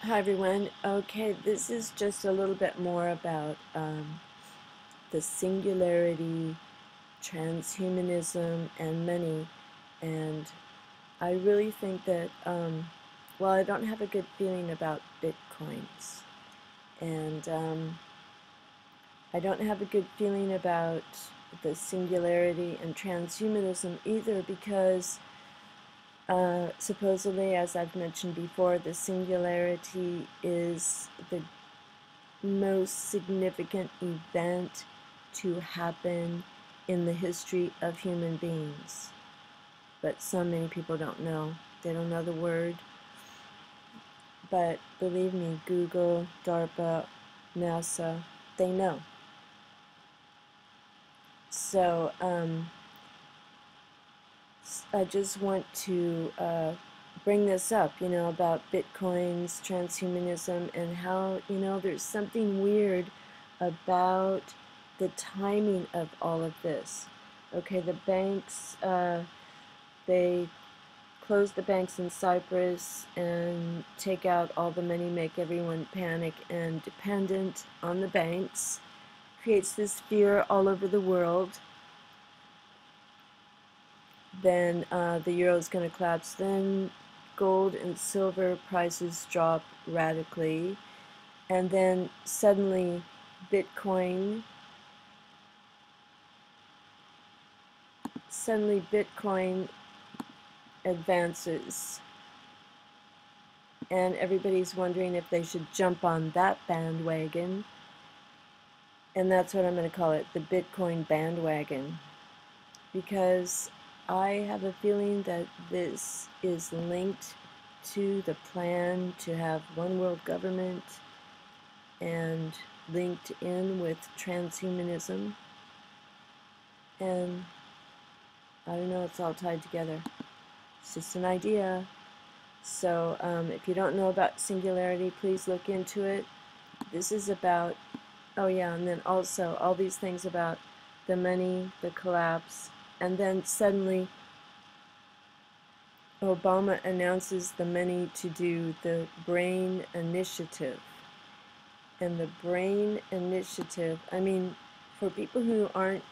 Hi everyone. Okay, this is just a little bit more about the singularity, transhumanism, and money. And I really think that, well, I don't have a good feeling about bitcoins. And I don't have a good feeling about the singularity and transhumanism either because supposedly, as I've mentioned before, the singularity is the most significant event to happen in the history of human beings. But so many people don't know. They don't know the word. But believe me, Google, DARPA, NASA, they know. So I just want to bring this up, about Bitcoin's transhumanism and how, there's something weird about the timing of all of this. Okay, the banks, they close the banks in Cyprus and take out all the money, make everyone panic and dependent on the banks, creates this fear all over the world. Then the euro is going to collapse. Then gold and silver prices drop radically. And then suddenly Bitcoin, advances. And everybody's wondering if they should jump on that bandwagon. And that's what I'm going to call it, the Bitcoin bandwagon. Because I have a feeling that this is linked to the plan to have one world government and linked in with transhumanism. And I don't know, it's all tied together. It's just an idea. So if you don't know about singularity, please look into it. This is about, oh yeah, and then also all these things about the money, the collapse, and then suddenly Obama announces the money to do the brain initiative. And the brain initiative, I mean, for people who aren't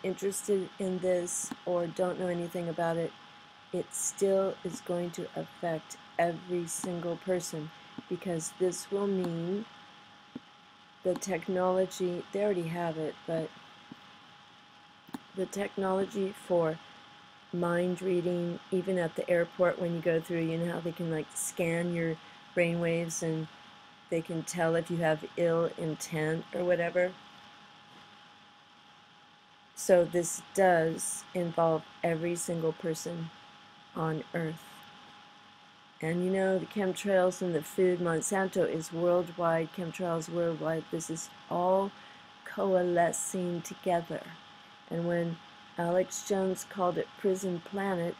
interested in this or don't know anything about it, it still is going to affect every single person because this will mean the technology, they already have it, but the technology for mind reading, even at the airport when you go through, you know how they can like scan your brain waves and they can tell if you have ill intent or whatever. So this does involve every single person on Earth. And the chemtrails and the food, Monsanto is worldwide, chemtrails worldwide. This is all coalescing together. And when Alex Jones called it Prison Planet,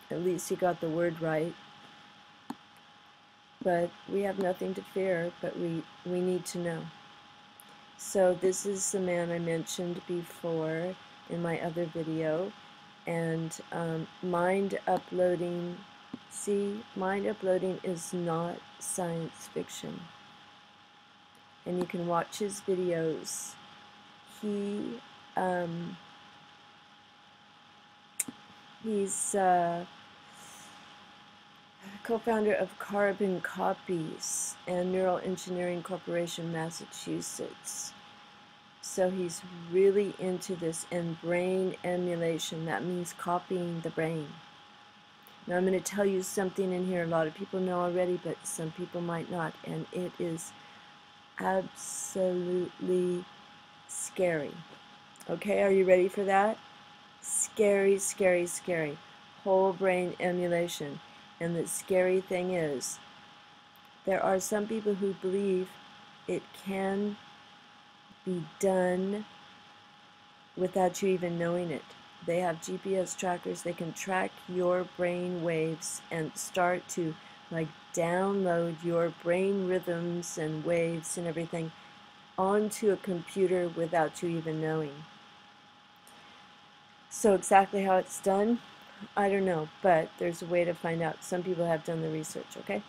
at least he got the word right. But we have nothing to fear, but we need to know. So this is the man I mentioned before in my other video. And mind uploading, see, mind uploading is not science fiction. And you can watch his videos. He's co-founder of Carbon Copies and Neural Engineering Corporation, Massachusetts. So he's really into this, and brain emulation. That means copying the brain. Now I'm going to tell you something in here a lot of people know already, but some people might not, and it is absolutely scary. Okay, are you ready for that? Scary, scary, scary. Whole brain emulation. And the scary thing is, there are some people who believe it can be done without you even knowing it. They have GPS trackers. They can track your brain waves and start to like download your brain rhythms and waves and everything onto a computer without you even knowing. So exactly how it's done, I don't know, but there's a way to find out. Some people have done the research, okay?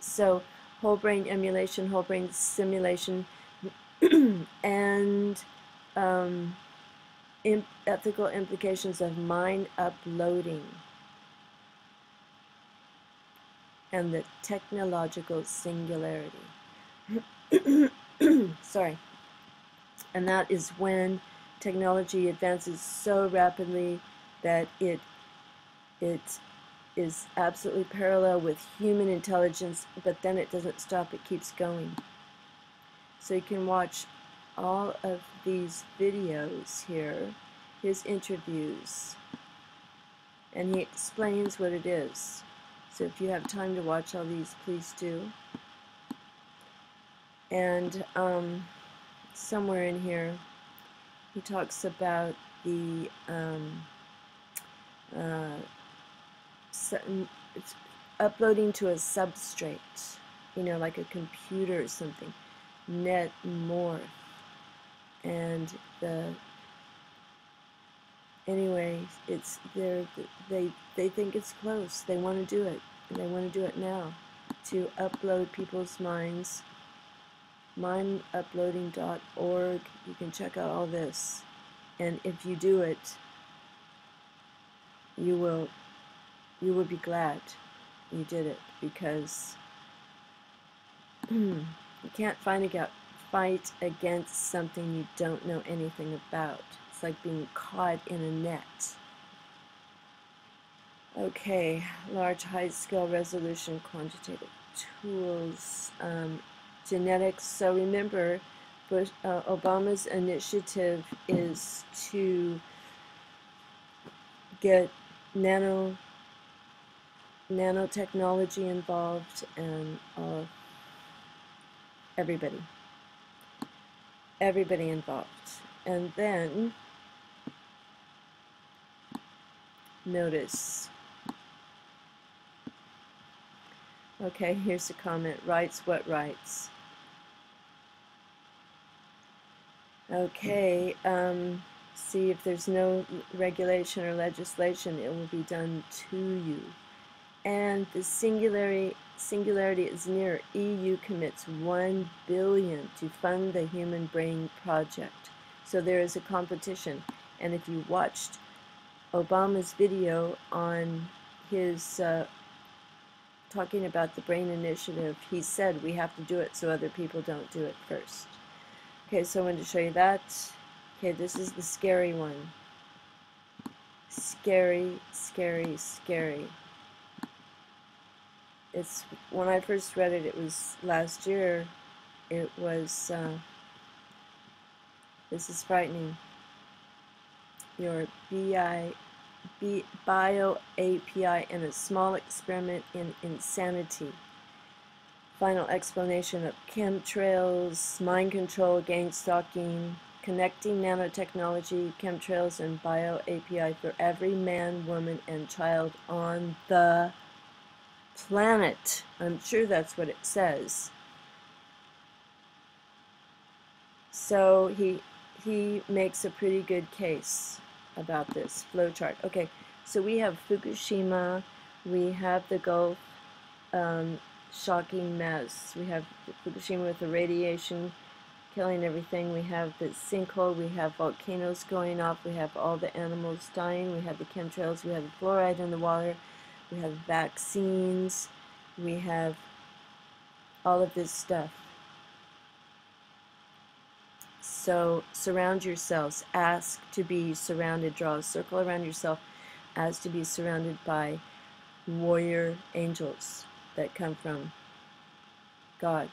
So whole brain emulation, whole brain simulation, and ethical implications of mind uploading and the technological singularity. Sorry. And that is when technology advances so rapidly that it is absolutely parallel with human intelligence, but then it doesn't stop, it keeps going. So you can watch all of these videos here, his interviews, and he explains what it is. So if you have time to watch all these, please do. And somewhere in here, he talks about the it's uploading to a substrate, like a computer or something, net morph, and anyway, it's they think it's close. They want to do it, and they want to do it now, to upload people's minds. Minduploading.org. You can check out all this, and if you do it, you will be glad you did it, because you can't fight against something you don't know anything about. It's like being caught in a net. Okay, large, high-scale resolution quantitative tools, genetics. So remember, Obama's initiative is to get nanotechnology involved, and everybody involved. And then notice, okay, here's a comment: rights, what rights? Okay, see, if there's no regulation or legislation, it will be done to you. And the singularity is near. EU commits $1 billion to fund the Human Brain Project. So there is a competition. And if you watched Obama's video on his talking about the Brain Initiative, he said we have to do it so other people don't do it first. Okay, so I wanted to show you that. Okay, this is the scary one. Scary, scary, scary. It's, when I first read it, it was last year. It was, this is frightening. Your bio API in a small experiment in insanity. Final explanation of chemtrails, mind control, gang stalking, connecting nanotechnology, chemtrails, and bio API for every man, woman, and child on the planet. I'm sure that's what it says. So he makes a pretty good case about this flowchart. Okay, so we have Fukushima, we have the Gulf shocking mess, we have Fukushima with the radiation killing everything, we have the sinkhole, we have volcanoes going off, we have all the animals dying, we have the chemtrails, we have the fluoride in the water, we have vaccines, we have all of this stuff. So surround yourselves, ask to be surrounded, draw a circle around yourself, as to be surrounded by warrior angels that come from God,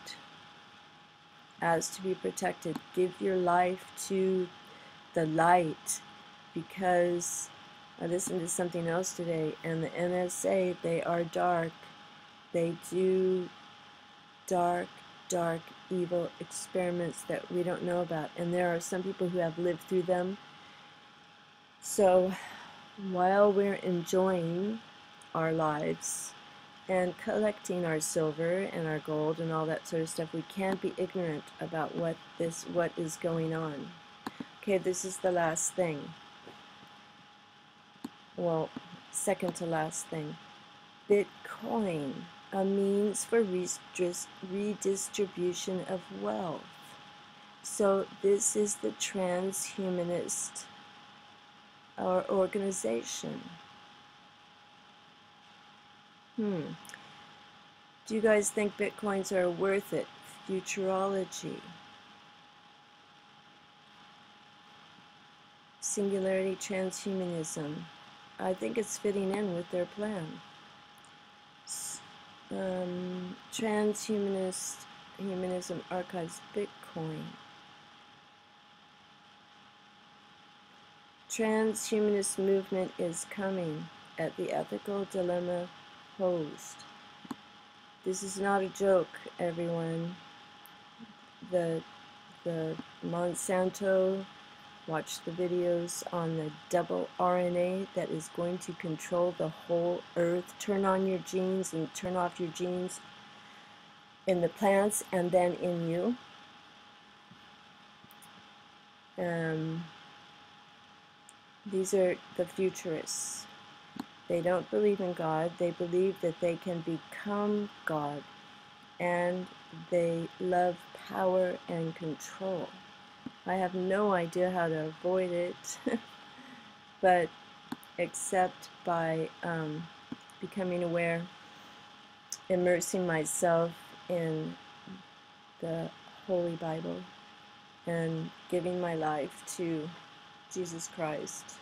as to be protected. Give your life to the light, because I listened to something else today, and the NSA, they are dark. They do dark, evil experiments that we don't know about, and there are some people who have lived through them. So while we're enjoying our lives and collecting our silver and our gold and all that sort of stuff, we can't be ignorant about what is going on. Okay, this is the last thing. Well, second to last thing. Bitcoin. a means for redistribution of wealth. So this is the transhumanist organization. Do you guys think Bitcoins are worth it? Futurology. Singularity transhumanism. I think it's fitting in with their plan. Transhumanism archives Bitcoin. Transhumanist movement is coming at the ethical dilemma posed. This is not a joke, everyone. The Monsanto, watch the videos on the double RNA that is going to control the whole earth. Turn on your genes and turn off your genes in the plants and then in you. These are the futurists. They don't believe in God. They believe that they can become God, and they love power and control. I have no idea how to avoid it, but except by becoming aware, immersing myself in the Holy Bible, and giving my life to Jesus Christ,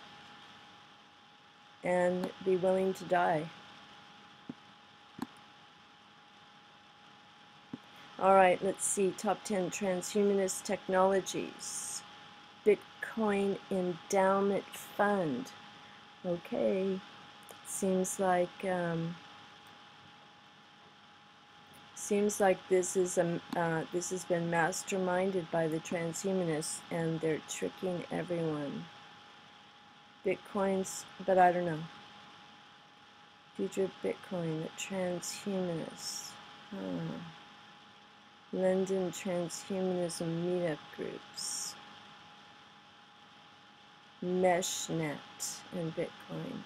and be willing to die. All right, let's see. Top 10 transhumanist technologies. Bitcoin endowment fund. Okay, seems like this is this has been masterminded by the transhumanists, and they're tricking everyone. Bitcoins, but I don't know. Future of Bitcoin, the transhumanists. London transhumanism meetup groups. Meshnet and Bitcoin.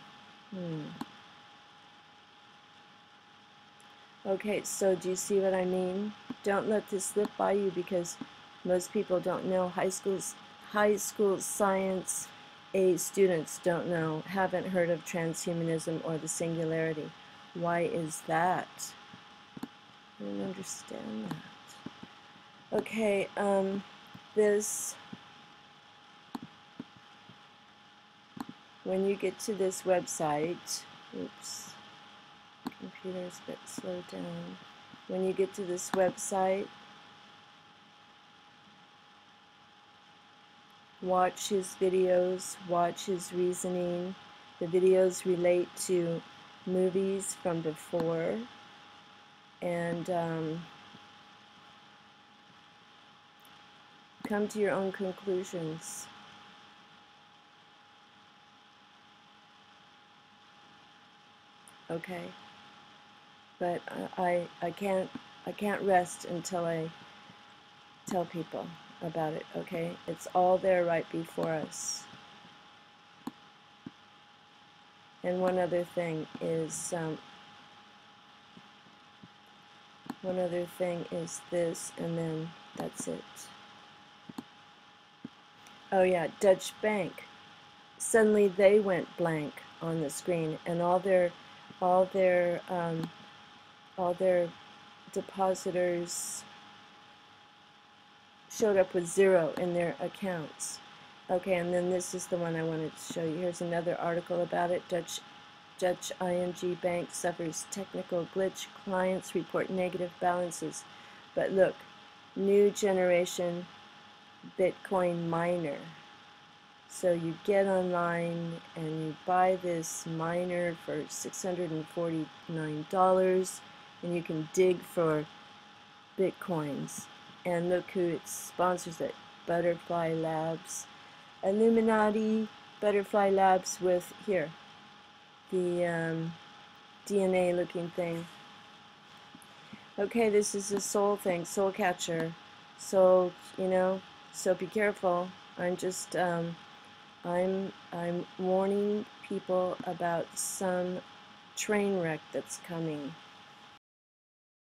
Okay, so do you see what I mean? Don't let this slip by you, because most people don't know. High school science A students don't know, haven't heard of transhumanism or the singularity. Why is that? I don't understand that. Okay, this, when you get to this website, oops, computer's a bit slowed down. When you get to this website, watch his videos, watch his reasoning. The videos relate to movies from before, and come to your own conclusions. Okay, but I can't rest until I tell people about it. Okay, it's all there right before us. And one other thing is this, and then that's it. Oh yeah, Dutch Bank. Suddenly they went blank on the screen, and all their depositors showed up with 0 in their accounts. Okay, and then this is the one I wanted to show you. Here's another article about it. Dutch ING Bank suffers technical glitch. Clients report negative balances. But look, new generation Bitcoin miner. So you get online and you buy this miner for $649, and you can dig for Bitcoins. And look who it sponsors it. Butterfly Labs. Illuminati, Butterfly Labs with, here, the DNA looking thing. Okay, this is a soul thing, soul catcher. So, you know, so be careful. I'm just, I'm warning people about some train wreck that's coming.